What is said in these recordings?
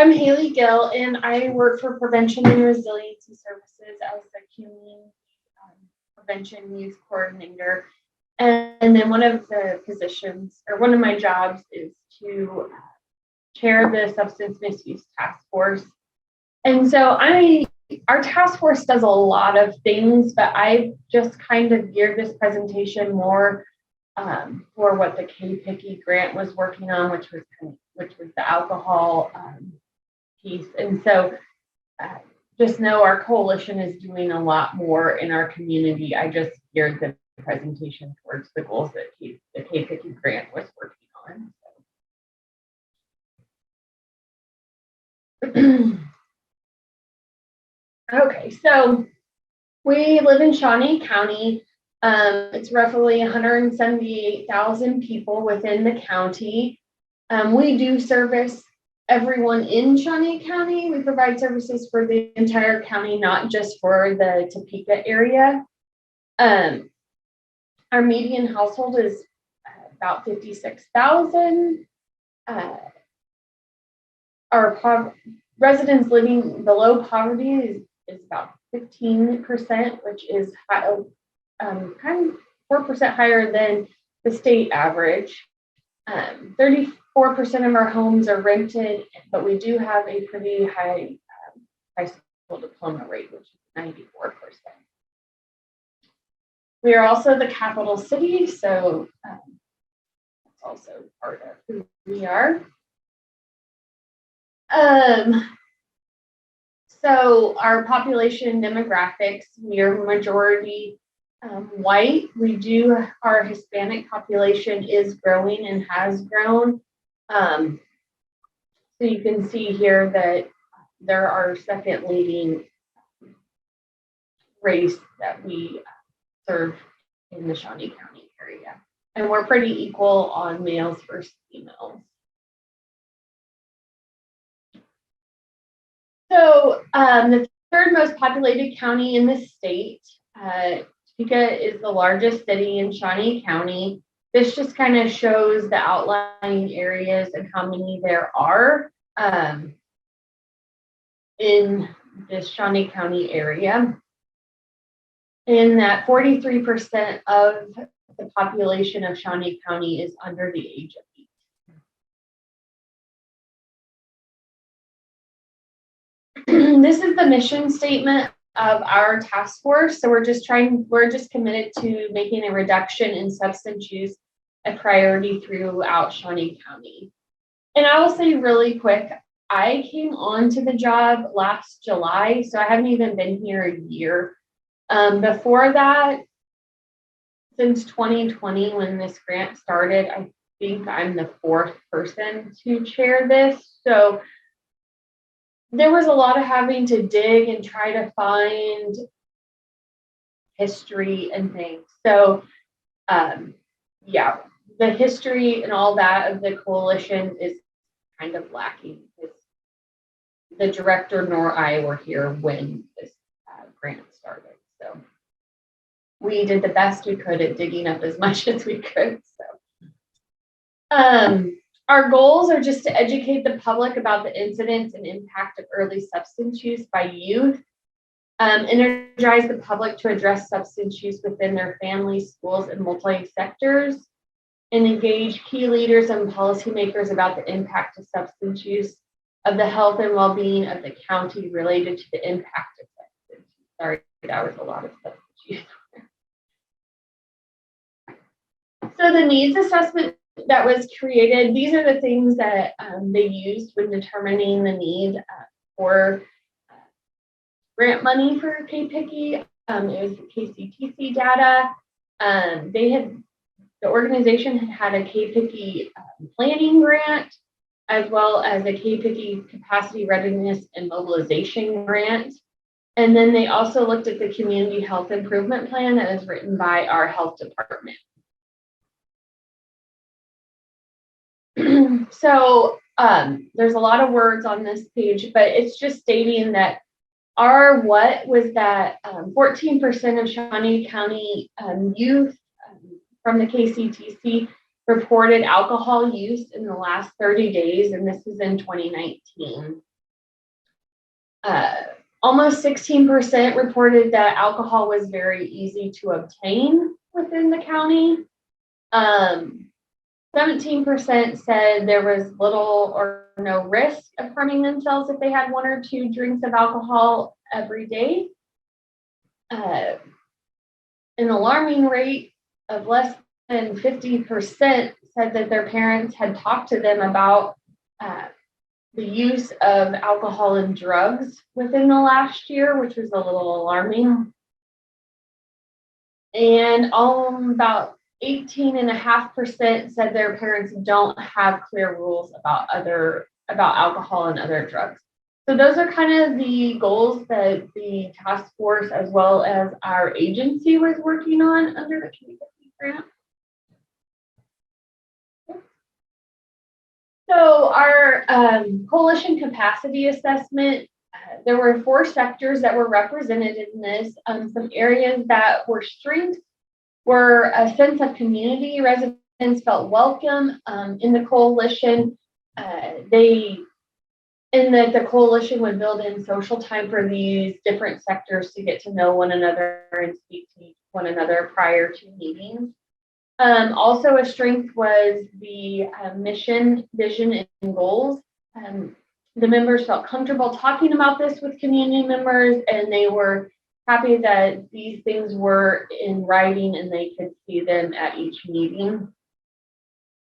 I'm Haley Gill, and I work for Prevention and Resiliency Services as the Community Prevention Youth Coordinator. And then one of the positions, or one of my jobs, is to chair the Substance Misuse Task Force. And so our task force does a lot of things, but I just kind of geared this presentation more for what the KPCCI grant was working on, which was the alcohol piece. And so just know our coalition is doing a lot more in our community. I just geared the presentation towards the goals that the KPCCI grant was working on. Okay, so we live in Shawnee County. It's roughly 178,000 people within the county. We do service everyone in Shawnee County. We provide services for the entire county, not just for the Topeka area. Our median household is about 56,000. Our residents living below poverty is about 15%, which is high, kind of 4% higher than the state average. 34% of our homes are rented, but we do have a pretty high high school diploma rate, which is 94%. We are also the capital city, so that's also part of who we are. So our population demographics, we are majority white. Our Hispanic population is growing and has grown. So you can see here that they're our second leading race that we serve in the Shawnee County area. And we're pretty equal on males versus females. So the third most populated county in the state, Topeka is the largest city in Shawnee County. This just kind of shows the outlying areas and how many there are in this Shawnee County area. And that 43% of the population of Shawnee County is under the age of 8. This is the mission statement of our task force. So we're just committed to making a reduction in substance use a priority throughout Shawnee County. And I will say really quick, I came onto the job last July, so I haven't even been here a year. Before that, since 2020, when this grant started, I think I'm the fourth person to chair this. So there was a lot of having to dig and try to find history and things. So yeah, the history and all that of the coalition is kind of lacking. The director nor I were here when this grant started. So we did the best we could at digging up as much as we could. So our goals are just to educate the public about the incidence and impact of early substance use by youth, energize the public to address substance use within their families, schools, and multi-sectors, and engage key leaders and policymakers about the impact of substance use, of the health and well-being of the county related to the impact of substance use. Sorry, that was a lot of substance use. So the needs assessment that was created, these are the things that they used when determining the need for grant money for KPCCI. It was the KPCCI data. The organization had a KPCCI planning grant, as well as a KPCCI capacity readiness and mobilization grant. And then they also looked at the community health improvement plan that was written by our health department. So there's a lot of words on this page, but it's just stating that what was that 14% of Shawnee County youth from the KCTC reported alcohol use in the last 30 days, and this was in 2019. Almost 16% reported that alcohol was very easy to obtain within the county. 17% said there was little or no risk of harming themselves if they had 1 or 2 drinks of alcohol every day. An alarming rate of less than 50% said that their parents had talked to them about the use of alcohol and drugs within the last year, which was a little alarming. And about 18.5% said their parents don't have clear rules about alcohol and other drugs. So those are kind of the goals that the task force as well as our agency was working on under the KPCCI grant. So our coalition capacity assessment, there were 4 sectors that were represented in this. Some areas that were strengths were a sense of community. Residents felt welcome in the coalition. The coalition would build in social time for these different sectors to get to know one another and speak to one another prior to meetings. Also, a strength was the mission, vision, and goals. The members felt comfortable talking about this with community members, and they were happy that these things were in writing and they could see them at each meeting.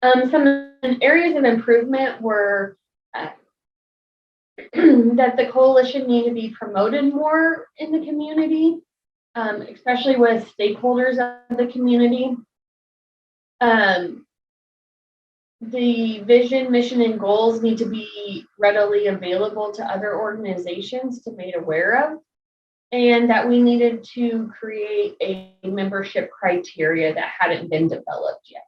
Some areas of improvement were that the coalition needed to be promoted more in the community, especially with stakeholders of the community. The vision, mission, and goals need to be readily available to other organizations to be made aware of, and that we needed to create a membership criteria that hadn't been developed yet.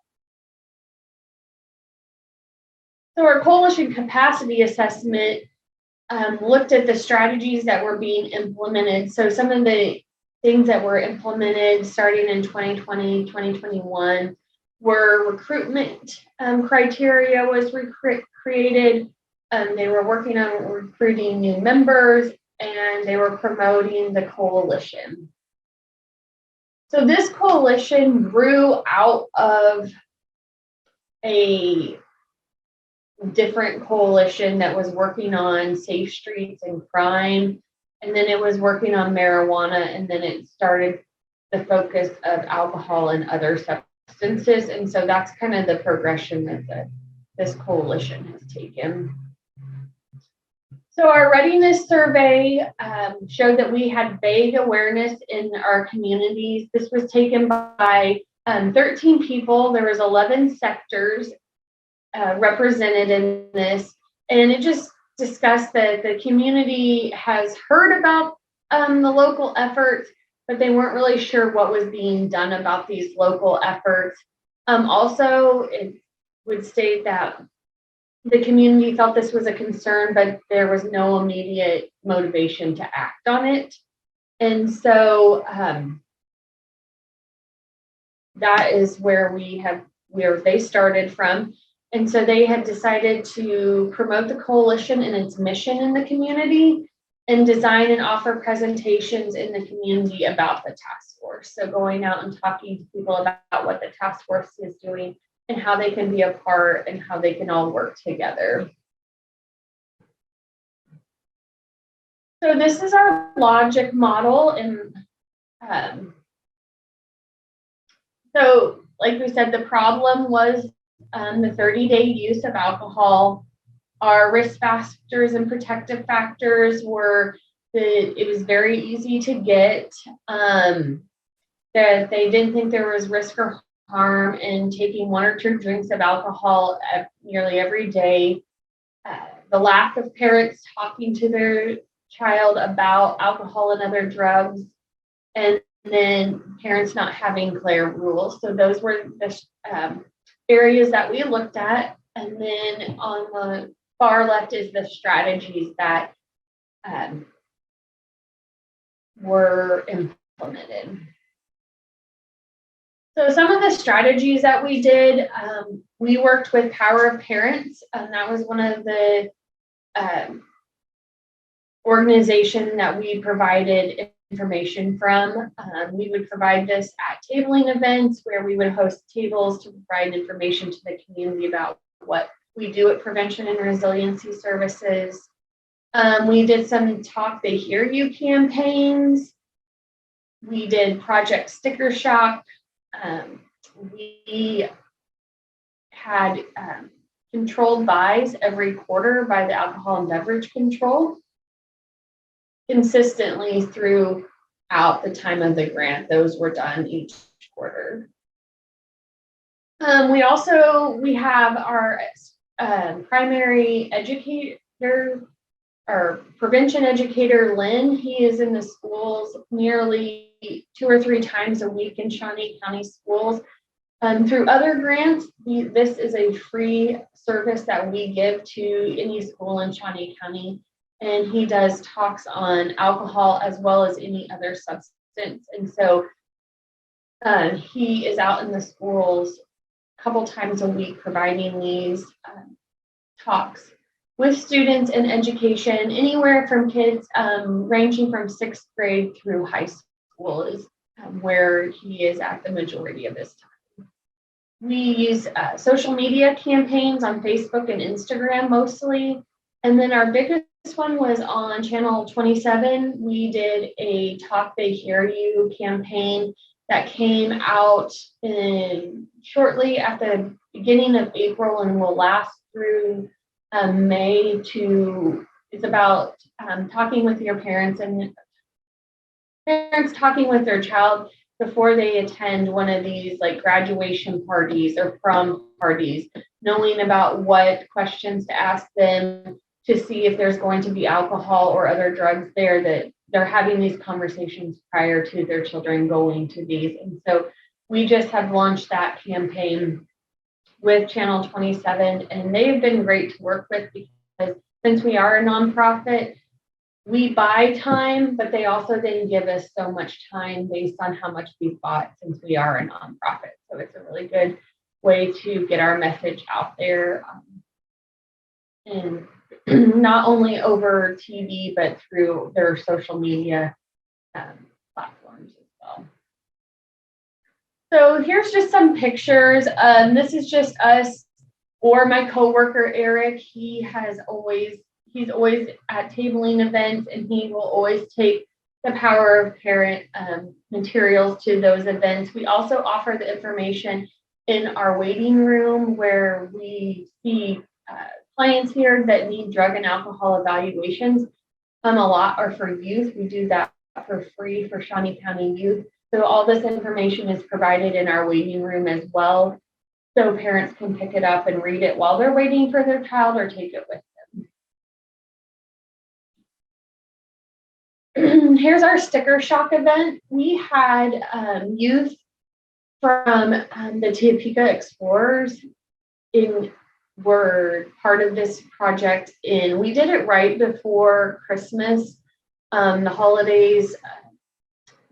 So our coalition capacity assessment looked at the strategies that were being implemented. So some of the things that were implemented starting in 2020, 2021 were recruitment criteria was created. They were working on recruiting new members, and they were promoting the coalition. So this coalition grew out of a different coalition that was working on safe streets and crime, and then it was working on marijuana, and then it started the focus of alcohol and other substances. And so that's kind of the progression that this coalition has taken. So our readiness survey showed that we had vague awareness in our communities. This was taken by 13 people. There was 11 sectors represented in this, and it just discussed that the community has heard about the local efforts, but they weren't really sure what was being done about these local efforts. Also, it would state that the community felt this was a concern, but there was no immediate motivation to act on it. And so that is where they started from. And so they had decided to promote the coalition and its mission in the community and design and offer presentations in the community about the task force. So going out and talking to people about what the task force is doing and how they can be a part and how they can all work together. So this is our logic model. And so like we said, the problem was the 30-day use of alcohol. Our risk factors and protective factors were that it was very easy to get, that they didn't think there was risk or harm in taking 1 or 2 drinks of alcohol nearly every day. The lack of parents talking to their child about alcohol and other drugs, and then parents not having clear rules. So those were the areas that we looked at. And then on the far left is the strategies that were implemented. So some of the strategies that we did, we worked with Power of Parents, and that was one of the organization that we provided information from. We would provide this at tabling events where we would host tables to provide information to the community about what we do at Prevention and Resiliency Services. We did some Talk They Hear You campaigns. We did Project Sticker Shock. We had controlled buys every quarter by the Alcohol and Beverage Control, consistently throughout the time of the grant. Those were done each quarter. We have our primary educator, our prevention educator, Lynn. He is in the schools nearly 2 or 3 times a week in Shawnee County schools. Through other grants, this is a free service that we give to any school in Shawnee County. And he does talks on alcohol as well as any other substance. And so he is out in the schools a couple times a week providing these talks with students in education, anywhere from kids ranging from 6th grade through high school is where he is at the majority of his time. We use social media campaigns on Facebook and Instagram mostly. And then our biggest one was on Channel 27. We did a Talk They Hear You campaign that came out shortly at the beginning of April and will last through May. It's about talking with your parents and parents talking with their child before they attend one of these like graduation parties or prom parties, knowing about what questions to ask them to see if there's going to be alcohol or other drugs there, that they're having these conversations prior to their children going to these. And so we just have launched that campaign with Channel 27, and they've been great to work with because since we are a nonprofit, we buy time, but they also then give us so much time based on how much we've bought since we are a nonprofit. So it's a really good way to get our message out there. And not only over TV, but through their social media platforms as well. So here's just some pictures. This is just us or my coworker, Eric. He's always at tabling events, and he will always take the Power of Parent materials to those events. We also offer the information in our waiting room where we see clients here that need drug and alcohol evaluations. A lot are for youth. We do that for free for Shawnee County youth. So all this information is provided in our waiting room as well. So parents can pick it up and read it while they're waiting for their child or take it with them. Here's our sticker shock event. We had youth from the Topeka Explorers were part of this project, and we did it right before Christmas, the holidays,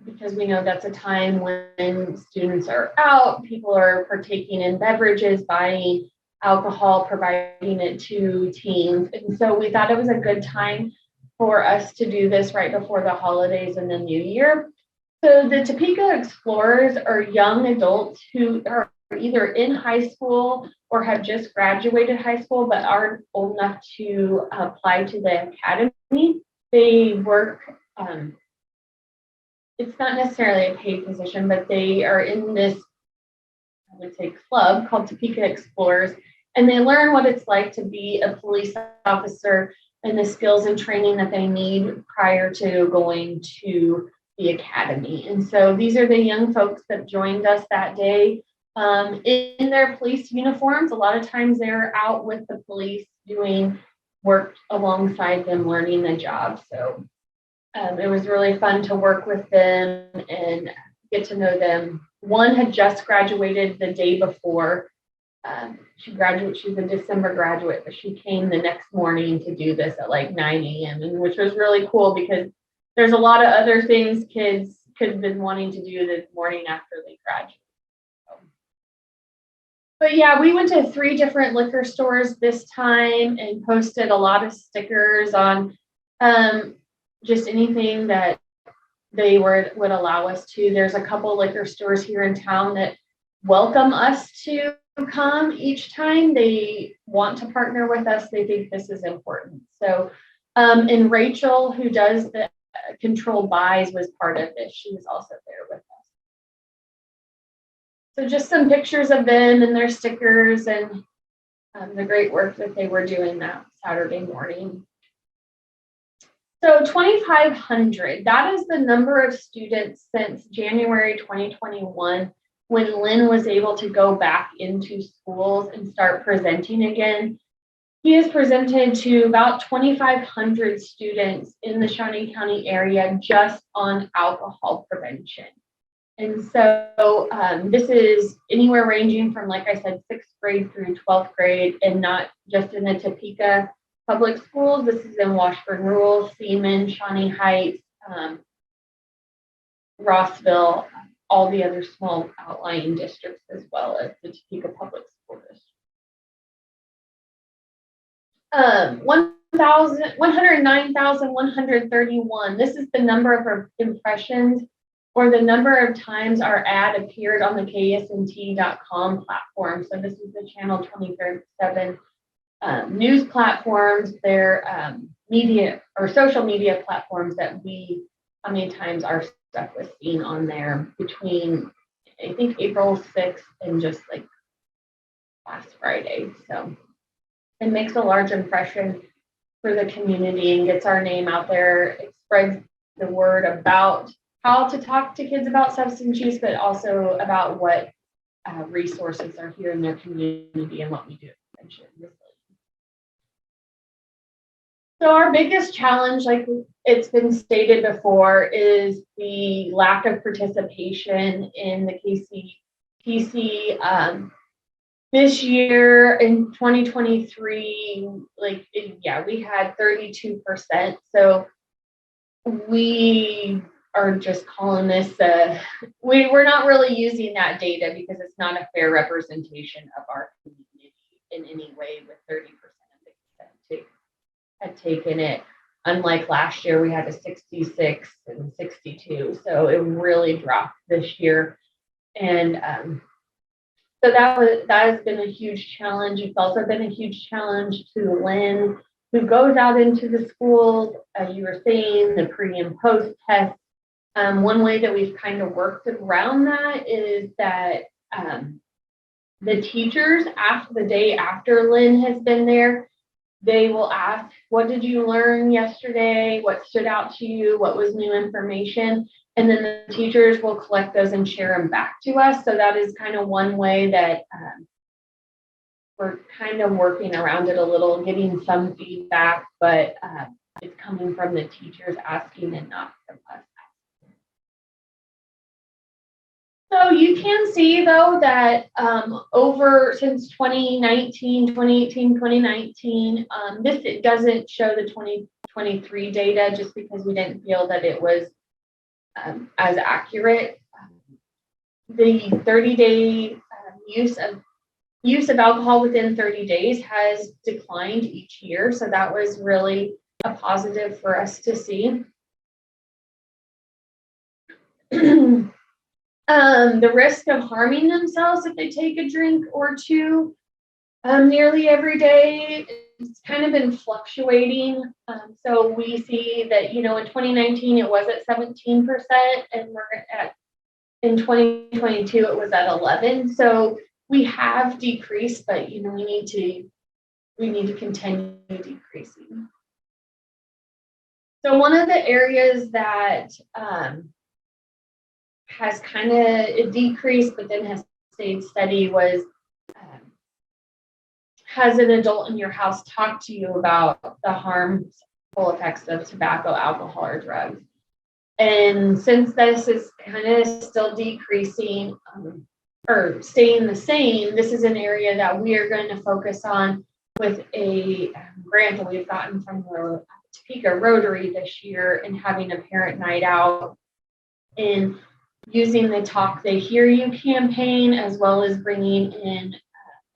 because we know that's a time when students are out, people are partaking in beverages, buying alcohol, providing it to teens. And so we thought it was a good time for us to do this right before the holidays and the new year. So the Topeka Explorers are young adults who are either in high school or have just graduated high school but aren't old enough to apply to the academy. They work, it's not necessarily a paid position, but they are in this, I would say, club called Topeka Explorers, and they learn what it's like to be a police officer and the skills and training that they need prior to going to the academy. And so these are the young folks that joined us that day. In their police uniforms, a lot of times they're out with the police doing work alongside them, learning the job. So it was really fun to work with them and get to know them. One had just graduated the day before. She's a December graduate, but she came the next morning to do this at like 9 a.m., and which was really cool because there's a lot of other things kids could have been wanting to do the morning after they graduate. But yeah, we went to 3 different liquor stores this time and posted a lot of stickers on just anything that they would allow us to. There's a couple liquor stores here in town that welcome us to come each time. They want to partner with us. They think this is important. So, and Rachel, who does the controlled buys, was part of this. She was also there with us. So just some pictures of them and their stickers and the great work that they were doing that Saturday morning. So 2,500, that is the number of students since January 2021, when Lynn was able to go back into schools and start presenting again. He has presented to about 2,500 students in the Shawnee County area just on alcohol prevention. And so this is anywhere ranging from, like I said, 6th grade through 12th grade, and not just in the Topeka public schools. This is in Washburn Rural, Seaman, Shawnee Heights, Rossville, all the other small outlying districts, as well as the Topeka Public School District. 109,131. This is the number of impressions, or the number of times our ad appeared on the ksnt.com platform. So this is the Channel 27 news platforms, their media or social media platforms that how many times our stuff was seen on there between, I think, April 6th and just like last Friday. So it makes a large impression for the community and gets our name out there. It spreads the word about how to talk to kids about substance use, but also about what resources are here in their community and what we do at prevention. So our biggest challenge, like it's been stated before, is the lack of participation in the KPCCI. This year in 2023, we had 32%. So we are just calling this, we're not really using that data because it's not a fair representation of our community in any way, with 30% of the consent had taken it. Unlike last year, we had a 66 and 62. So it really dropped this year. And so that has been a huge challenge. It's also been a huge challenge to Lynn, who goes out into the schools, as you were saying, the pre and post test. One way that we've kind of worked around that is that the teachers, after the day after Lynn has been there, they will ask, what did you learn yesterday? What stood out to you? What was new information? And then the teachers will collect those and share them back to us. So that is kind of one way that we're kind of working around it a little, getting some feedback, but it's coming from the teachers asking and not from us. So you can see, though, that since 2018, 2019, it doesn't show the 2023 data just because we didn't feel that it was as accurate. The 30-day use of alcohol within 30 days has declined each year. So that was really a positive for us to see. The risk of harming themselves if they take a drink or two nearly every day, it's kind of been fluctuating. So we see that, in 2019 it was at 17%, and in 2022 it was at 11%. So we have decreased, but we need to continue decreasing. So one of the areas that has kind of decreased but then has stayed steady was, has an adult in your house talk to you about the harmful effects of tobacco, alcohol, or drugs? And since this is kind of still decreasing or staying the same, this is an area that we are going to focus on with a grant that we've gotten from the Topeka Rotary this year, and having a parent night out and using the Talk They Hear You campaign, as well as bringing in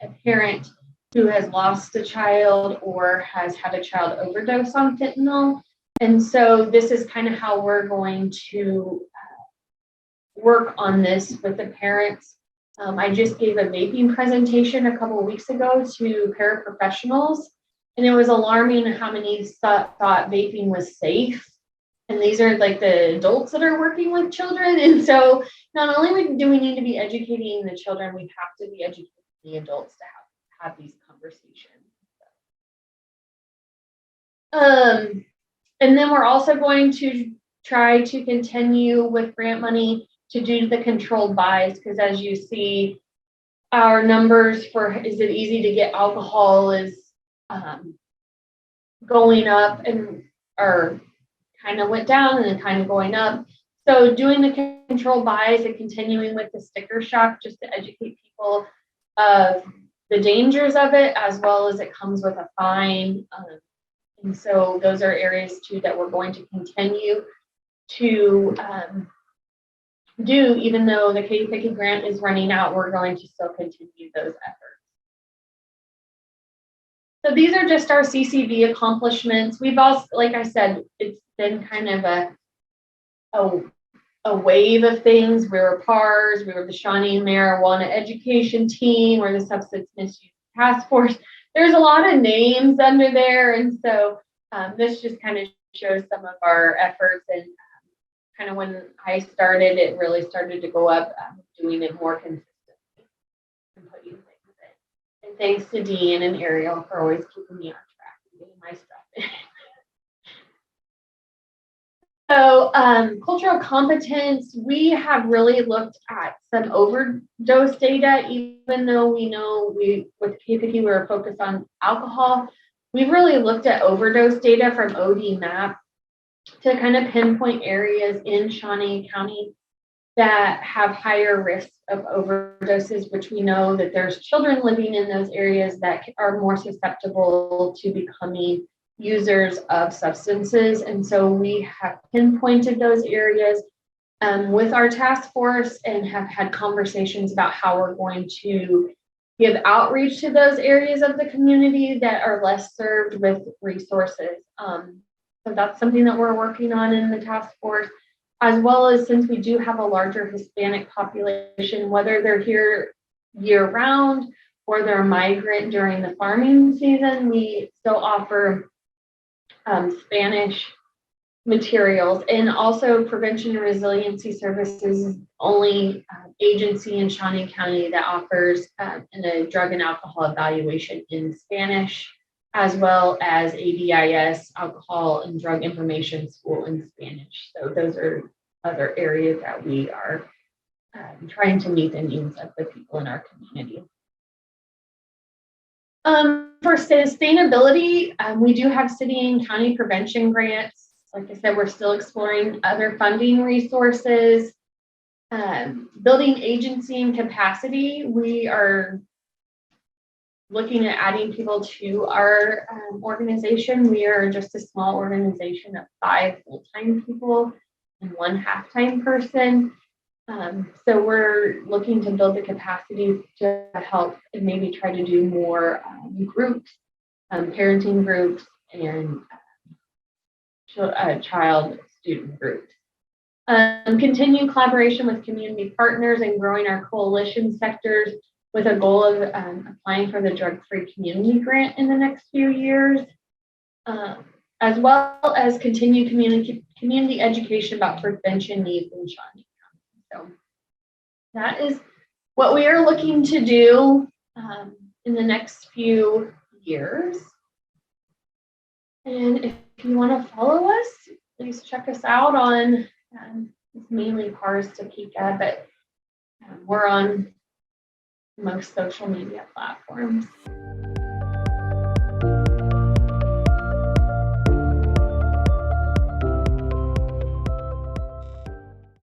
a parent who has lost a child or has had a child overdose on fentanyl, And so this is kind of how we're going to work on this with the parents. I just gave a vaping presentation a couple of weeks ago to paraprofessionals, and it was alarming how many thought vaping was safe. And these are like the adults that are working with children. And so not only do we need to be educating the children, we have to be educating the adults to have these conversations. And then we're also going to try to continue with grant money to do the controlled buys, because as you see, our numbers for is it easy to get alcohol is going up, and or kind of went down and then kind of going up. So doing the controlled buys and continuing with the sticker shock just to educate people of the dangers of it, as well as it comes with a fine. And so those are areas too that we're going to continue to do, even though the KPCCI grant is running out, we're going to still continue those efforts. So these are just our CCV accomplishments. We've also, like I said, it's been kind of a wave of things. We were PARS, we were the Shawnee Marijuana Education Team, we're the Substance Misuse Task Force. There's a lot of names under there, and so this just kind of shows some of our efforts. And kind of when I started, it really started to go up, doing it more consistently and putting things in. And thanks to Dean and Ariel for always keeping me on track and getting my stuff in. So cultural competence, we have really looked at some overdose data, even though we know with KPCCI we were focused on alcohol. We've really looked at overdose data from OD MAP to kind of pinpoint areas in Shawnee County that have higher risk of overdoses, which we know that there's children living in those areas that are more susceptible to becoming users of substances. And so we have pinpointed those areas with our task force and have had conversations about how we're going to give outreach to those areas of the community that are less served with resources. So that's something that we're working on in the task force, as well as since we do have a larger Hispanic population, whether they're here year round or they're migrant during the farming season, we still offer Spanish materials. And also Prevention and Resiliency Services is only agency in Shawnee County that offers a drug and alcohol evaluation in Spanish, as well as ADIS, Alcohol and Drug Information School in Spanish. So those are other areas that we are trying to meet the needs of the people in our community. For sustainability, we do have city and county prevention grants. Like I said, we're still exploring other funding resources. Building agency and capacity, we are looking at adding people to our organization. We are just a small organization of 5 full-time people and 1 half-time person. So we're looking to build the capacity to help and maybe try to do more groups, parenting groups, and child student groups. Continue collaboration with community partners and growing our coalition sectors with a goal of applying for the drug-free community grant in the next few years, as well as continue community education about prevention needs in Shawnee County. So that is what we are looking to do in the next few years. And if you want to follow us, please check us out on it's mainly PARS Topeka, but we're on most social media platforms.